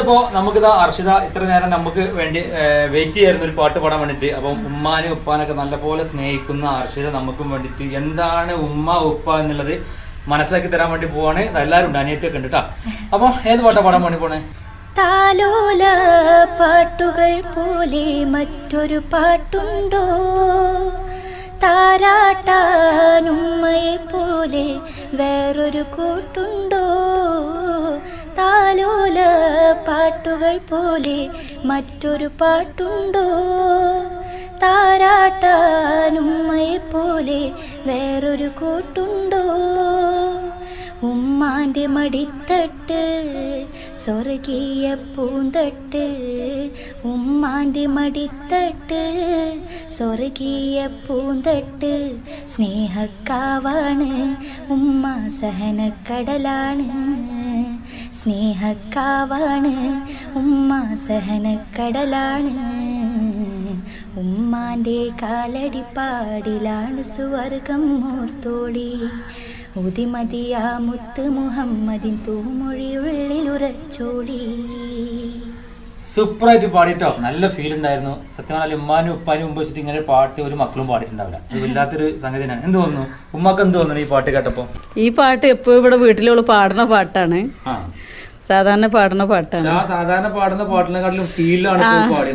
അപ്പോ നമുക്കിതാ അർഷിത ഇത്ര നേരം നമുക്ക് വേണ്ടി വെയിറ്റ് ചെയ്യായിരുന്നു ഒരു പാട്ട് പാടാൻ വേണ്ടിട്ട്. അപ്പം ഉമ്മാനും ഉപ്പാനൊക്കെ നല്ലപോലെ സ്നേഹിക്കുന്ന അർഷിത നമുക്കും വേണ്ടിട്ട് എന്താണ് ഉമ്മ ഉപ്പ എന്നുള്ളത് മനസ്സിലാക്കി തരാൻ വേണ്ടി പോവാണ്. എല്ലാവരും ഉണ്ട്, അനിയത്തിയൊക്കെ ഉണ്ട് കേട്ടോ. അപ്പൊ ഏത് പാട്ടാ പാടാൻ വേണ്ടി പോണേ? താലോല പാട്ടുകൾ പോലെ മറ്റൊരു പാട്ടുണ്ടോ, താരാട്ടാനുമ്മയെ പോലെ വേറൊരു കൂട്ടുണ്ടോ. താലോല പാട്ടുകൾ പോലെ മറ്റൊരു പാട്ടുണ്ടോ, താരാട്ടാനുമ്മയെ പോലെ വേറൊരു കൂട്ടുണ്ടോ. ഉമ്മാൻ്റെ മടിത്തട്ട് സ്വർഗീയ പൂന്തട്ട്, ഉമ്മാൻ്റെ മടിത്തട്ട് സ്വർഗീയ പൂന്തട്ട്. സ്നേഹക്കാവാണ് ഉമ്മ സഹനക്കടലാണ്, സ്നേഹക്കാവാണ് ഉമ്മ സഹനക്കടലാണ്. ഉമ്മാൻ്റെ കാലടിപ്പാടിലാണ് സുവർഗം ഓർത്തോളി, ഉദിമതിയാ മുത്ത് മുഹമ്മദിൻ തൂമൊഴിയുള്ളിലുറച്ചോളി. സൂപ്പറായിട്ട് പാടിട്ടോ, നല്ല ഫീൽ ഉണ്ടായിരുന്നു. സത്യം പറഞ്ഞാൽ ഉമ്മാനും ഉപ്പാനും മുമ്പ് വെച്ചിട്ട് ഇങ്ങനെ പാട്ട് ഒരു മക്കളും പാടിയിട്ടുണ്ടാവില്ല. ഇത് വല്ലാത്തൊരു സംഗതി തന്നെയാണ്. എന്ത് തോന്നുന്നു ഉമ്മാക്ക്, എന്ത് തോന്നുന്നു ഈ പാട്ട് കേട്ടപ്പോ? ഈ പാട്ട് എപ്പോഴും ഇവിടെ വീട്ടിലുള്ള പാടുന്ന പാട്ടാണ്, സാധാരണ പാടുന്ന പാട്ടാണ്. സാധാരണ പാടുന്ന പാട്ടിനെക്കാട്ടിലും ഫീലാണ് പാടി.